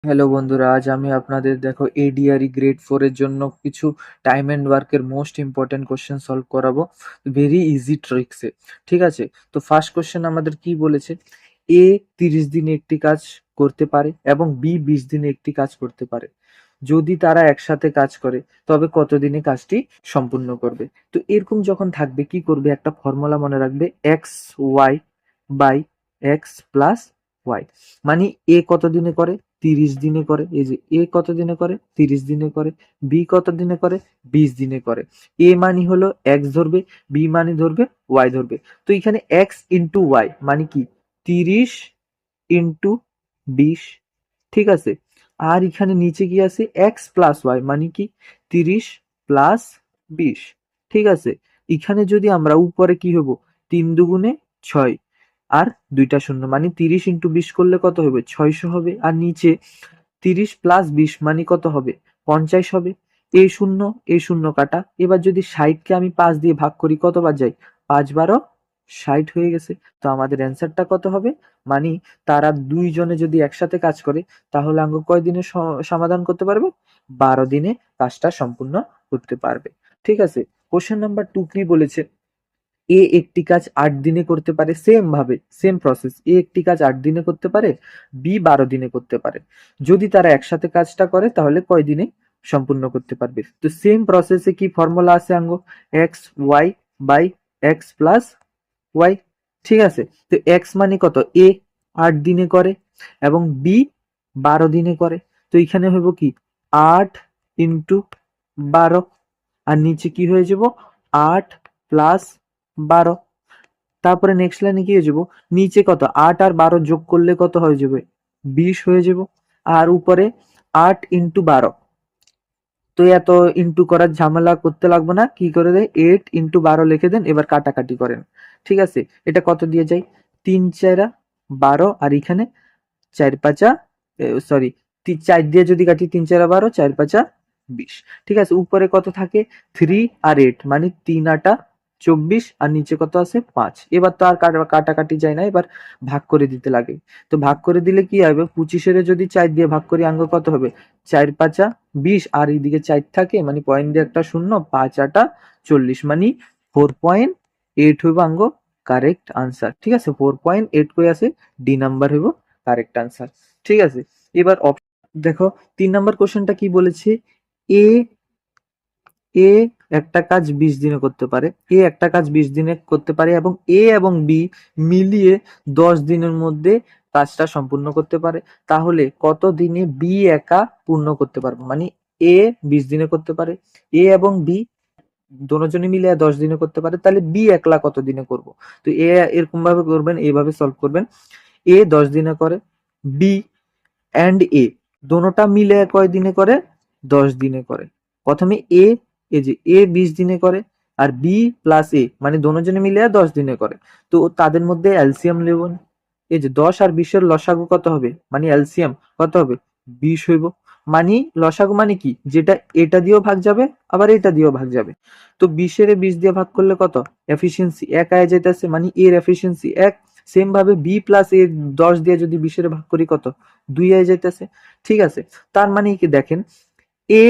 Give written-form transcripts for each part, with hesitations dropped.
Hello বন্ধুরা, আজ আমি আপনাদের দেখো এডিআরই গ্রেড 4 এর জন্য কিছু টাইম অ্যান্ড ওয়ার্কের মোস্ট ইম্পর্টেন্ট কোশ্চেন সলভ করাবো ভেরি ইজি ট্রিক্সে। ঠিক আছে, তো ফার্স্ট কোশ্চেন আমাদের কি বলেছে? এ 30 দিনে একটি কাজ করতে পারে এবং বি 20 দিনে একটি কাজ করতে পারে। যদি তারা একসাথে কাজ করে তবে কত দিনে কাজটি সম্পূর্ণ করবে? তো এরকম যখন থাকবে কি করবে, একটা ফর্মুলা মনে রাখবে, x y by x plus y. মানে এ কত দিনে করে? 30 দিনে করে। এই যে এ কত দিনে করে? 30 দিনে করে। বি কত দিনে করে? 20 দিনে করে। এ মানি হলো এক্স ধরবে, বি মানি ধরবে ওয়াই ধরবে। তো এখানে এক্স ইন্টু ওয়াই মানে কি? 30 ইন্টু 20। ঠিক আছে, আর এখানে নিচে কি আছে? এক্স প্লাস ওয়াই মানে কি? 30 প্লাস 20। ঠিক আছে, এখানে যদি আমরা উপরে কি হবো? 3 দুগুণে 6 আর দুইটা শূন্য মানে 30 ইন্টু 20 করলে কত হবে? 600 হবে। আর নিচে 30 প্লাস 20 মানে কত হবে? 50 হবে। এই শূন্য এই শূন্য কাটা। এবার যদি 60 কে আমি 5 দিয়ে ভাগ করি কতবার যায়? 5 12 60 হয়ে গেছে। তো আমাদের অ্যান্সারটা কত হবে? মানে তারা দুইজনে যদি একসাথে কাজ করে তাহলে আঙ্গ কয় দিনে সমাধান করতে পারবে? 12 দিনে কাজটা সম্পূর্ণ করতে পারবে। ঠিক আছে, কোশ্চেন নাম্বার 2 কি বলেছে? এ একটি কাজ 8 দিনে করতে পারে, সেম ভাবে সেম প্রসেস। এ একটি কাজ 8 দিনে করতে পারে, বি 12 দিনে করতে পারে। যদি তারা একসাথে কাজটা করে তাহলে কয় দিনে সম্পূর্ণ করতে পারবে? তো সেম প্রসেসে কি ফর্মুলা আছে আঙ্গ? X y by x plus y. ঠিক আছে, তো এক্স মানে কত? এ 8 দিনে করে এবং বি 12 দিনে করে। তো এখানে হইব কি? 8 ইন্টু 12। আর নিচে কি হয়ে যাব? 8 প্লাস 12। তারপরে নেক্সট লাইনে কি হয়ে যাব? নিচে কত? 8 আর 12 যোগ করলে কত হয়ে যাবে? 20 হয়ে যাব। আর উপরে 8 ইন্টু 12। তো এত ইন্টু করার ঝামেলা করতে লাগবে না, কি করে দেয়? 8 ইন্টু 12 লিখে দেন, এবার কাটাকাটি করেন। ঠিক আছে, এটা কত দিয়ে যায়? 3 4 12 আর এখানে 4 5 সরি, 4 দিয়ে যদি কাটি 3 4 12, 4 5 20। ঠিক আছে, উপরে কত থাকে? 3 আর 8 মানে 3 8 24 আর নিচে কত আছে? 5। এবার তো আর কাটাকাটি যায় না, এবার ভাগ করে দিতে লাগে। তো ভাগ করে দিলে কি হবে? 25 যদি 4 দিয়ে ভাগ করি আঙ্গ কত হবে? 4 5 20 আর এইদিকে 4 থাকে মানে পয়েন্ট দিয়ে একটা শূন্য, 5 8 40 মানে 4.8 হইব আঙ্গ কারেক্ট আনসার। ঠিক আছে, 4.8 কই আছে? ডি নাম্বার হইব কারেক্ট আনসার। ঠিক আছে, এবার দেখো 3 নাম্বার কোশ্চেনটা কি বলেছে? এ এ একটা কাজ 20 দিনে করতে পারে, এ একটা কাজ 20 দিনে করতে পারে এবং এ এবং বি মিলিয়ে 10 দিনের মধ্যে কাজটা সম্পূর্ণ করতে পারে। তাহলে কত দিনে বি একা পূর্ণ করতে পারবে? মানে এ 20 দিনে করতে পারে, এ এবং বি দুজনে মিলে 10 দিনে করতে পারে, তাহলে বি একলা কত দিনে করব? তো এ এরকম ভাবে করবেন, এইভাবে সলভ করবেন। এ 10 দিনে করে, বি এন্ড এ দোনোটা মিলে কয় দিনে করে? 10 দিনে করে। প্রথমে এ, এই যে এ 20 দিনে করে আর বি প্লাস এ মানে দোনোজনে মিলে 10 দিনে করে। তো তাদের মধ্যে এলসিয়াম নেবেন। এই যে 10 আর 20 এর লসাগু কত হবে? মানে এলসিয়াম কত হবে? 20 হইব। মানে লসাগু মানে কি? যেটা এটা দিয়েও ভাগ যাবে আবার এটা দিয়েও ভাগ যাবে। তো 20 এর 20 দিয়ে ভাগ করলে কত? এফিসিয়েন্সি 1 আয় যাইতেছে মানে এর এফিসিয়েন্সি 1। সেম ভাবে বি প্লাস এ 10 দিয়ে যদি 20 এর ভাগ করি কত? 2 আয় যাইতেছে। ঠিক আছে, তার মানে কি দেখেন, এ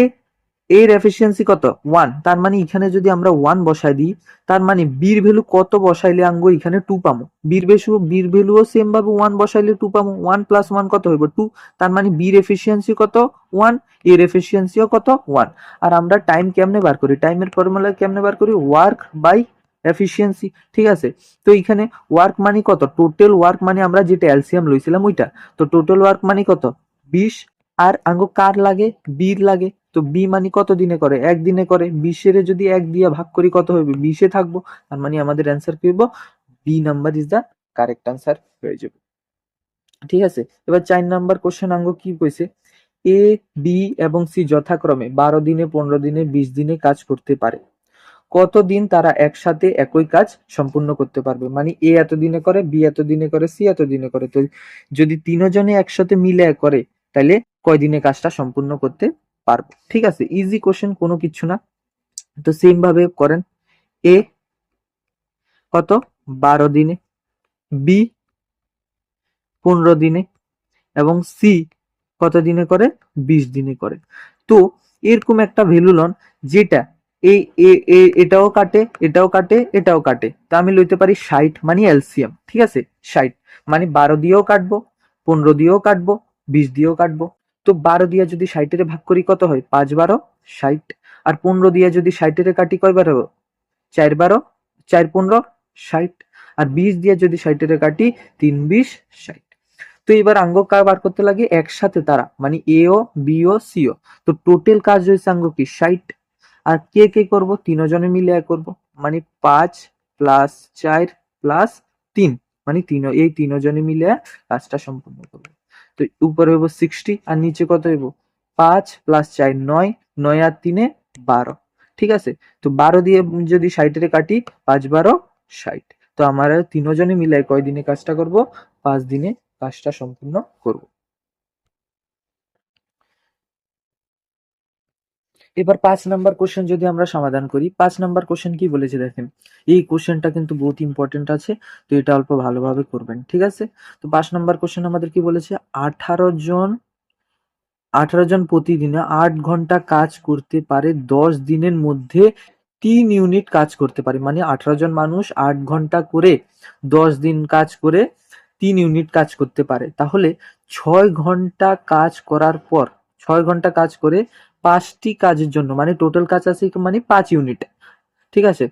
এর এফিসিয়েন্সি কত? 1। তার মানে এখানে যদি আমরা 1 বসাই দিই, তার মানে বির ভ্যালু কত বসাইলে আঙ্গো এখানে 2 পামু? বির ভ্যালুও সেম ভাবে 1 বসাইলে 2 পামু। 1 প্লাস 1 কত হইব? 2। তার মানে বির এফিসিয়েন্সি কত? 1। এর এফিসিয়েন্সিও কত? 1। আর আমরা টাইম কেমনে বার করি? টাইমের ফর্মুলা কেমনে বার করি? Work by efficiency. ঠিক আছে, তো এখানে ওয়ার্ক মানে কত? টোটাল ওয়ার্ক মানে আমরা যেটা এলসিয়াম লইছিলাম ওইটা। তো টোটাল ওয়ার্ক মানে কত? 20। আর আঙ্গো কার লাগে? বির লাগে। তো বি মানে কত দিনে করে? 1 দিনে করে। 20 এর যদি 1 দিয়ে ভাগ করি কত হবে? 20 এ থাকবো। তার মানে আমাদের অ্যান্সার কি হইব? B number is the correct answer হয়ে যাবে। ঠিক আছে, এবার 4 নাম্বার কোশ্চেন আঙ্গো কি কইছে? এ, বি এবং সি যথাক্রমে 12 দিনে, 15 দিনে, 20 দিনে কাজ করতে পারে। কতদিন তারা একসাথে একই কাজ সম্পূর্ণ করতে পারবে? মানে এ এত দিনে করে, বি এত দিনে করে, সি এত দিনে করে। তো যদি তিনজনে একসাথে মিলে করে তাহলে কয় দিনে কাজটা সম্পূর্ণ করতে পারবো? ঠিক আছে, ইজি কোশ্চেন, কোনো কিছু না। তো সেম ভাবে করেন। এ কত? 12 দিনে, বি 15 দিনে এবং সি কত দিনে করে? 20 দিনে করে। তো এরকম একটা ভ্যালু লন যেটা এই এটাও কাটে, এটাও কাটে, এটাও কাটে। তা আমি লইতে পারি 60, মানে এলসিএম। ঠিক আছে, 60 মানে 12 দিয়েও কাটবো, 15 দিয়েও কাটবো, 20 দিয়েও কাটবো। তো 12 দিয়ে যদি 60 এর ভাগ করি কত হয়? 5 12 60। আর 15 দিয়ে যদি 60 এর কাটি কয়বার হবে? 4 12 4 15 60। আর 20 দিয়ে যদি 60 এর কাটি 3 20 60। তো এবার আঙ্গ কার বার করতে লাগে একসাথে তারা, মানে এ ও বি ও সি ও। তো টোটাল কাজ হয়েছে আঙ্গ কি 60। আর কে কে করবো? তিনজনে মিলে করব, মানে 5 প্লাস 4 প্লাস 3, মানে এই তিনজনে মিলে কাজটা সম্পূর্ণ করবো। তো উপরে হইব 60 আর নিচে কত হইব? 5 প্লাস 4 9, 9 আর 3 12। ঠিক আছে, তো 12 দিয়ে যদি 60 এর কাটি 5 12 60। তো আমরা তিনজনে মিলে কয় দিনে কাজটা করব? 5 দিনে কাজটা সম্পূর্ণ করব। এবার 5 নাম্বার কোশ্চেন যদি আমরা সমাধান করি, 5 নাম্বার কোশ্চেন কি বলেছে দেখেন। এই কোশ্চেনটা কিন্তু বহুত ইম্পর্টেন্ট আছে, তো এটা অল্প ভালোভাবে করবেন। ঠিক আছে, তো 5 নাম্বার কোশ্চেন আমাদের কি বলেছে? 18 জন প্রতিদিনে 8 ঘন্টা কাজ করতে পারে, 10 দিনের মধ্যে 3 ইউনিট কাজ করতে পারে। মানে 18 জন মানুষ 8 ঘন্টা করে 10 দিন কাজ করে 3 ইউনিট কাজ করতে পারে। তাহলে 6 ঘন্টা কাজ করার পর, 6 ঘন্টা কাজ করে 5টি কাজের জন্য, মানে টোটাল কাজ আছে মানে 5 ইউনিট। ঠিক আছে,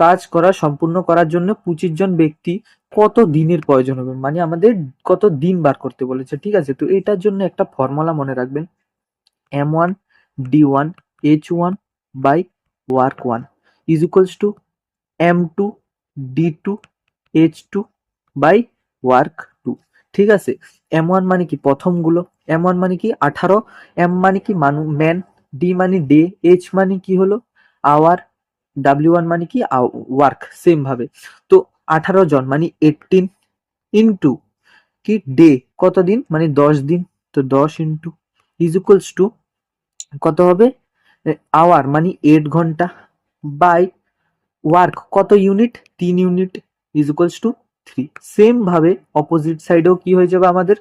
কাজ করা সম্পূর্ণ করার জন্য 25 জন ব্যক্তি কত দিনের প্রয়োজন হবে, মানে আমাদের কত দিন বার করতে বলেছে। ঠিক আছে, তো এটার জন্য একটা ফর্মুলা মনে রাখবেন, m1 d1 h1 by work1 is equals to m2 d2 h2 by work2। ঠিক আছে, m1 মানে কি প্রথম গুলো, m1 মানে কি 18, m মানে কি ম্যান, d মানে ডে, h মানে কি হলো আওয়ার, w1 মানে কি ওয়ার্ক। সেম ভাবে তো 18 জন মানে 18 ইন্টু কি ডে, কতদিন মানে 10 দিন, তো 10 ইন্টু ইজ ইকুয়ালস টু কত হবে? আওয়ার মানে 8 ঘন্টা বাই ওয়ার্ক কত unit? 3 unit is equals to 3। Same ভাবে অপোজিট সাইডেও কি হয়ে যাবে আমাদের?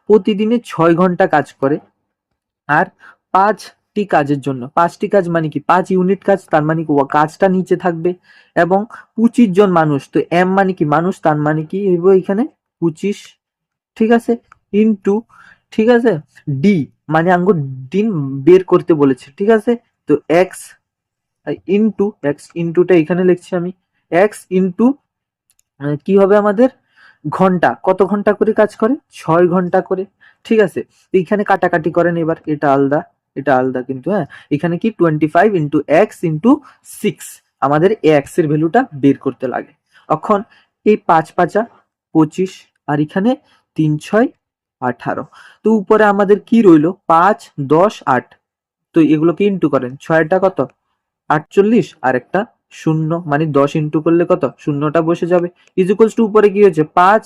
প্রতিদিনে 6 ঘন্টা কাজ করে আর 5টি কাজের জন্য, 5টি কাজ মানে কি 5 ইউনিট কাজ, তার মানে কি কাজটা নিচে থাকবে এবং 25 জন মানুষ, তো এম মানে কি মানুষ, তার মানে কি হইব এখানে 25। ঠিক আছে, ইনটু, ঠিক আছে, ডি মানে আঙ্গুর দিন বের করতে বলেছে। ঠিক আছে, তো এক্স ইনটু, এক্স ইনটুটা এখানে লিখছি আমি, এক্স ইনটু কি হবে আমাদের ঘন্টা, কত ঘন্টা করে কাজ করে? 6 ঘন্টা করে। ঠিক আছে, এইখানে কাটাকাটি করেন এবার, এটা আলাদা এটা আলাদা কিন্তু, হ্যাঁ এখানে কি 25 ইন্টু এক্স ইন্টু 6, আমাদের এক্স এর ভ্যালুটা বের করতে লাগে। এখন এই 5 5 25 আর এখানে 3 6 18। তো উপরে আমাদের কি রইলো? 5 10 8। তো এগুলোকে ইন্টু করেন, 6টা কত? 48 আর একটা শূন্য, মানে 10 ইন্টু করলে কত? শূন্যটা বসে যাবে। ইজ ইকুয়ালস টু উপরে কি হয়েছে? 5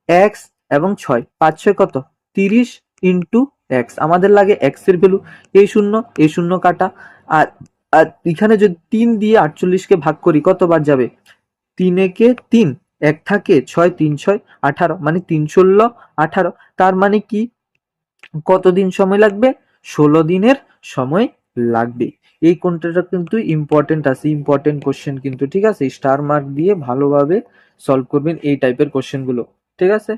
এক্স এবং 6, 5 6 কত? 30 ইন্টু এক্স, আমাদের লাগে এক্স এর ভ্যালু। এই শূন্য কাটা, আর আর এখানে যদি 3 দিয়ে 48 কে ভাগ করি কতবার যাবে? 3 একে 3, 1 থাকে 6, 3 6 18, মানে 3 16 18। তার মানে কি কতদিন সময় লাগবে? 16 দিনের সময় লাগবে। এই কোনটা কিন্তু ইম্পর্টেন্ট আছে, ইম্পর্টেন্ট কোশ্চেন কিন্তু। ঠিক আছে, স্টার মার্ক দিয়ে ভালোভাবে সলভ করবেন এই টাইপের কোশ্চেন গুলো। ঠিক আছে।